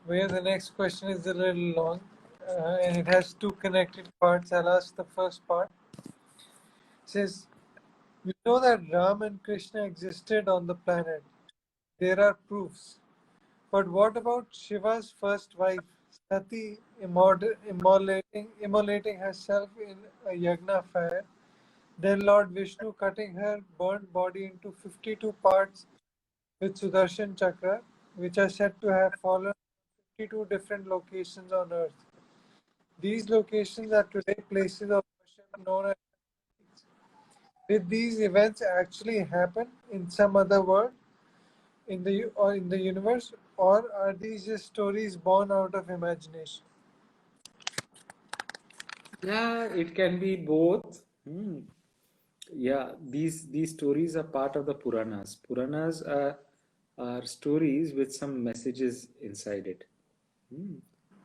Where the next question is a little long and it has two connected parts. I'll ask the first part. It says, we know that Ram and Krishna existed on the planet. There are proofs. But what about Shiva's first wife, Sati, immolating herself in a yagna fire? Then Lord Vishnu cutting her burnt body into 52 parts with Sudarshan Chakra, which are said to have fallen on 52 different locations on earth. These locations are today places of worship known as sanctuaries. Did these events actually happen in some other world in the universe, or are these just stories born out of imagination? Yeah, it can be both. Yeah, these stories are part of the Puranas. Puranas are stories with some messages inside it. Hmm.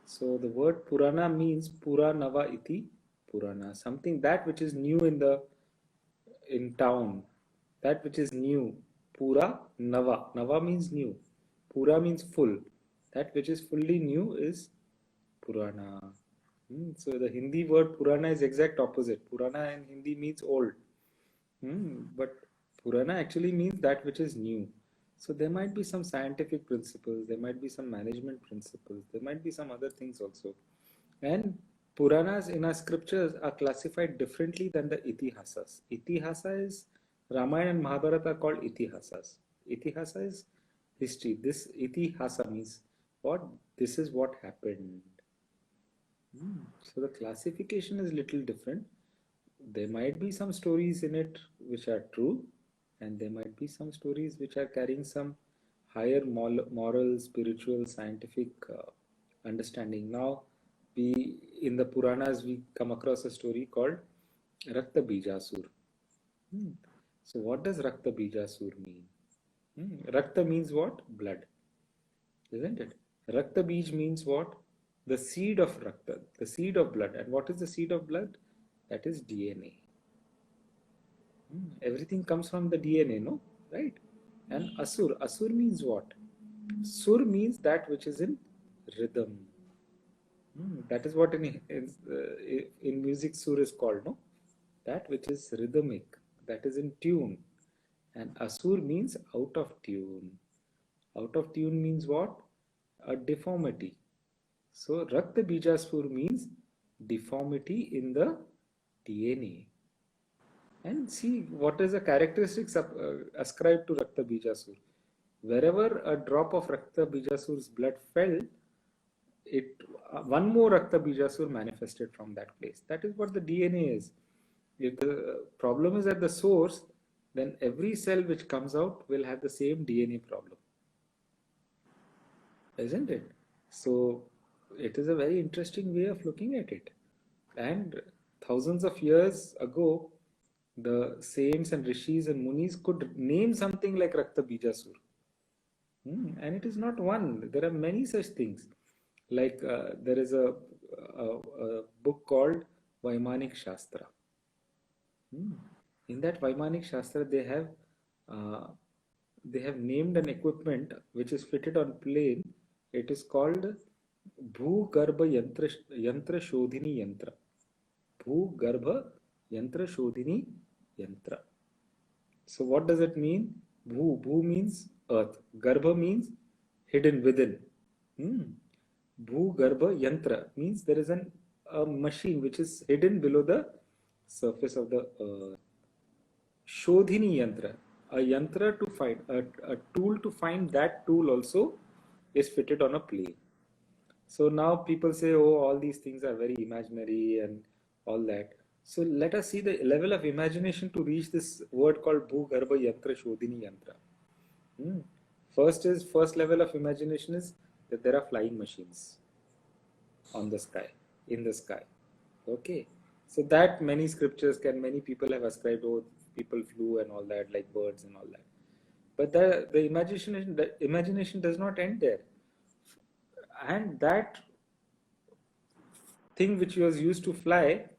So the word Purana means Puranava iti Purana, something that which is new in town, that which is new. Pura Nava. Nava means new. Pura means full. That which is fully new is Purana. So the Hindi word Purana is exact opposite. Purana in Hindi means old. But Purana actually means that which is new. So there might be some scientific principles, there might be some management principles, there might be some other things also. And Puranas in our scriptures are classified differently than the Itihasas. Itihasa is Ramayana and Mahabharata are called Itihasas. Itihasa is history. This Itihasa means what? This is what happened. So the classification is little different. There might be some stories in it which are true, and there might be some stories which are carrying some higher moral, spiritual, scientific understanding. Now, we in the Puranas we come across a story called Rakta Bijasur. So, what does Rakta Bijasur mean? Rakta means what? Blood, isn't it? Rakta Bij means what? The seed of Rakta, the seed of blood. And what is the seed of blood? That is DNA. Everything comes from the DNA, no? Right? And Asur means what? Sur means that which is in rhythm. That is what in music sur is called, no? That which is rhythmic, that is in tune. And Asur means out of tune. Out of tune means what? A deformity. So Rakta Bijasur means deformity in the DNA. And see what is the characteristics ascribed to Rakta Bijasur. Wherever a drop of Rakta Bijasur's blood fell, it one more Rakta Bijasur manifested from that place. That is what the DNA is. If the problem is at the source, then every cell which comes out will have the same DNA problem. Isn't it? So it is a very interesting way of looking at it. And thousands of years ago, the saints and rishis and munis could name something like Rakta Bijasur. And it is not one, there are many such things. Like there is a book called Vaimanik Shastra. In that Vaimanik Shastra, they have named an equipment which is fitted on plane. It is called Bhugarbha Yantra Shodhini Yantra. Bhugarbha Yantra Shodhini Yantra. So what does it mean? Bhu means earth. Garbha means hidden within. Bhugarbha Yantra means there is a machine which is hidden below the surface of the earth. Shodhini Yantra, a yantra to find, a tool to find that tool also is fitted on a plane. So now people say, oh, all these things are very imaginary and all that. So let us see the level of imagination to reach this word called Bhugarbha Yantra Shodhini Yantra. First level of imagination is that there are flying machines on the sky, in the sky. Okay. So that many people have ascribed, oh, people flew and all that, like birds and all that. But the imagination does not end there. And that thing which was used to fly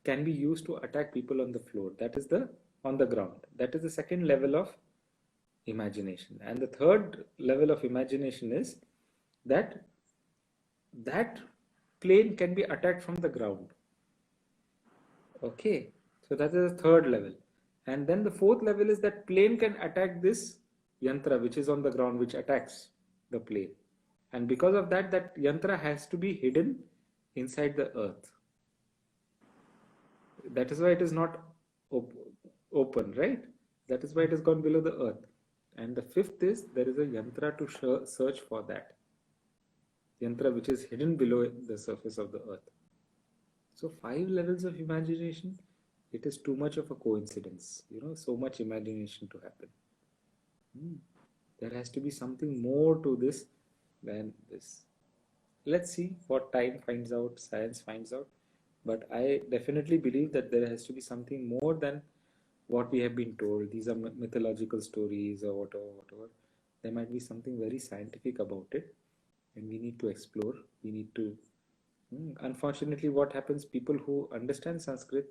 can be used to attack people on the floor. That is the on the ground. That is the second level of imagination. And the third level of imagination is that that plane can be attacked from the ground. Okay, so that is the third level. And then the fourth level is that plane can attack this yantra which is on the ground, which attacks the plane. And because of that, that yantra has to be hidden inside the earth. That is why it is not open, right? That is why it has gone below the earth. And the fifth is there is a yantra to search for that yantra which is hidden below the surface of the earth. So 5 levels of imagination, it is too much of a coincidence, so much imagination to happen. There has to be something more to this than this. Let's see what time finds out, science finds out. But I definitely believe that there has to be something more than what we have been told. These are mythological stories or whatever. There might be something very scientific about it, and we need to explore. We need to. Unfortunately, what happens? People who understand Sanskrit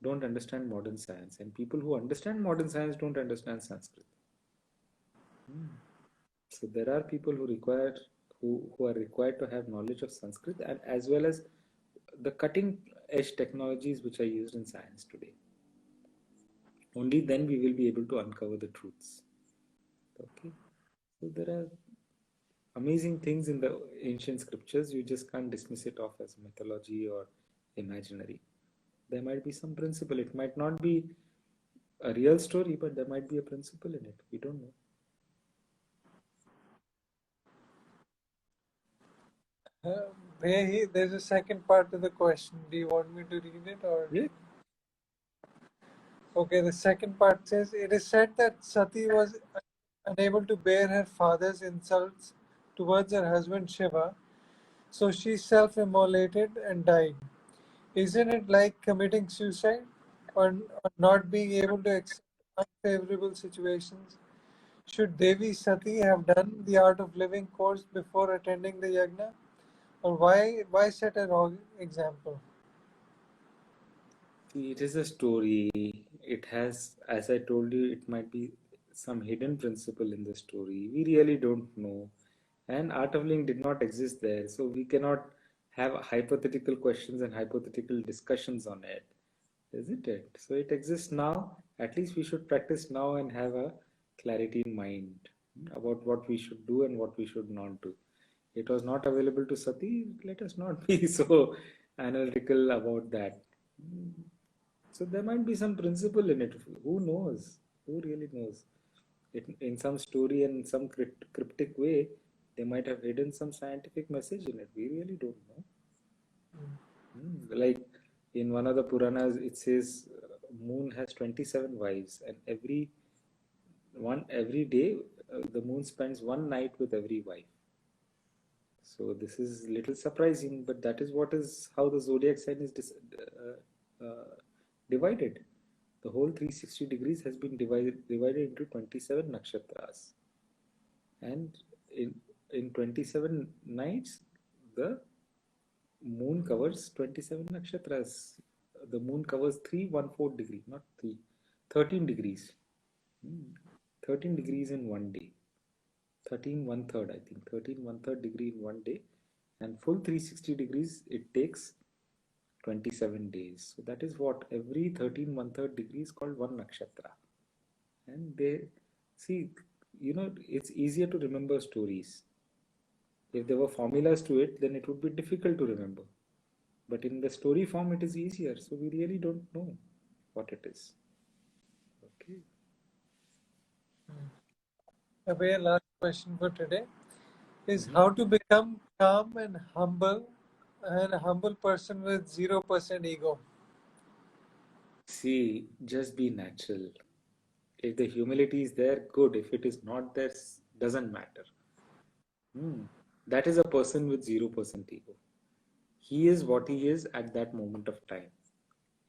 don't understand modern science, and people who understand modern science don't understand Sanskrit. So there are people who are required to have knowledge of Sanskrit and as well as the cutting edge technologies which are used in science today. Only then we will be able to uncover the truths. Okay. So there are amazing things in the ancient scriptures. You just can't dismiss it off as mythology or imaginary. There might be some principle. It might not be a real story, but there might be a principle in it. We don't know. There's a second part to the question. Do you want me to read it or? Yeah. Okay, the second part says it is said that Sati was unable to bear her father's insults towards her husband Shiva, so she self immolated and died. Isn't it like committing suicide or not being able to accept unfavorable situations? Should Devi Sati have done the art of living course before attending the yagna? Or why set a wrong example? See, it is a story. It has, as I told you, it might be some hidden principle in the story. We really don't know. And Art of Living did not exist there. So we cannot have hypothetical questions and hypothetical discussions on it, isn't it? So it exists now. At least we should practice now and have a clarity in mind about what we should do and what we should not do. It was not available to Sati. Let us not be so analytical about that. So there might be some principle in it. Who knows? Who really knows? In some story and some cryptic way, they might have hidden some scientific message in it. We really don't know. Like in one of the Puranas, it says moon has 27 wives, and every day the moon spends one night with every wife. So this is little surprising, but that is what is how the zodiac sign is divided. The whole 360 degrees has been divided into 27 nakshatras, and in 27 nights, the moon covers 27 nakshatras. The moon covers 314 degree, not 3, 13 degrees. 13 degrees in one day. 13 one third, I think. 13 one third degree in one day. And full 360 degrees, it takes 27 days. So that is what every 13 one third degree is called one nakshatra. And they see, it's easier to remember stories. If there were formulas to it, then it would be difficult to remember. But in the story form, it is easier. So we really don't know what it is. Okay. Okay, last question for today is how to become calm and a humble person with 0% ego. See, just be natural. If the humility is there, good. If it is not there, doesn't matter. That is a person with 0% ego. He is what he is at that moment of time.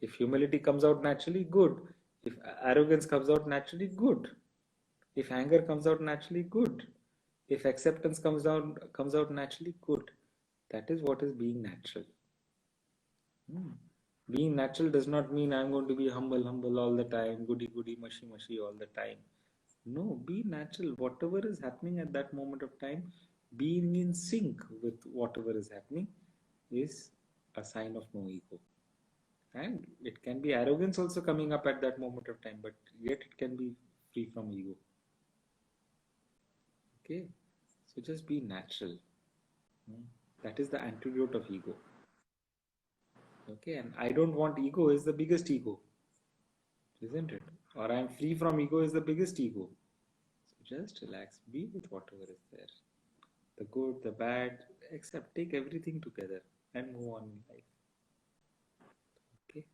If humility comes out naturally, good. If arrogance comes out naturally, good. If anger comes out naturally, good. If acceptance comes out naturally, good. That is what is being natural. Being natural does not mean I'm going to be humble, humble all the time, goody, goody, mushy, mushy all the time. No, be natural. Whatever is happening at that moment of time, being in sync with whatever is happening is a sign of no ego. And it can be arrogance also coming up at that moment of time, but yet it can be free from ego. Okay, so just be natural. That is the antidote of ego. Okay, and I don't want ego is the biggest ego, isn't it? Or I'm free from ego is the biggest ego. So just relax, be with whatever is there. The good, the bad, accept, take everything together and move on in life. Okay.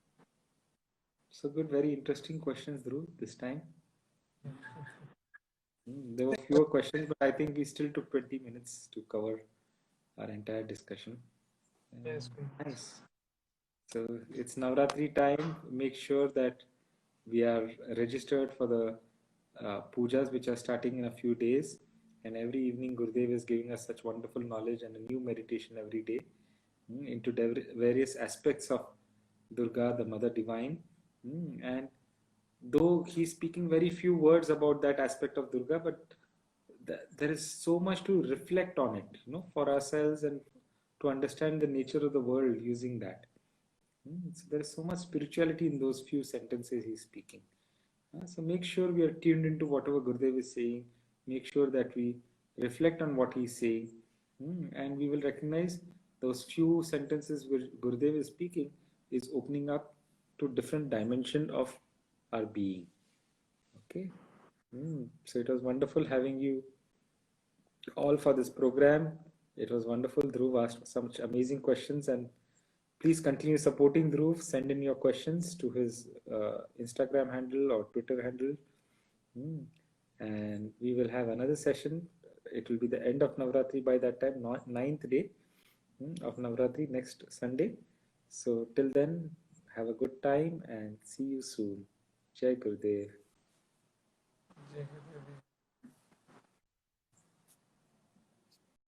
So good, very interesting questions, Dhruv, this time. There were fewer questions, but I think we still took 20 minutes to cover our entire discussion. Yes, Nice. So it's Navratri time. Make sure that we are registered for the pujas, which are starting in a few days. And every evening, Gurudev is giving us such wonderful knowledge and a new meditation every day into various aspects of Durga, the Mother Divine. And though he's speaking very few words about that aspect of Durga, but there is so much to reflect on it, for ourselves and to understand the nature of the world using that. So there is so much spirituality in those few sentences he's speaking. So make sure we are tuned into whatever Gurudev is saying. Make sure that we reflect on what he's saying, and we will recognize those few sentences which Gurudev is speaking is opening up to different dimension of our being. Okay. So it was wonderful having you all for this program. It was wonderful. Dhruv asked some amazing questions, and please continue supporting Dhruv. Send in your questions to his Instagram handle or Twitter handle. And we will have another session. It will be the end of Navratri by that time, ninth day of Navratri next Sunday. So till then, have a good time and see you soon. Jai Gurudev. Jai Gurudev.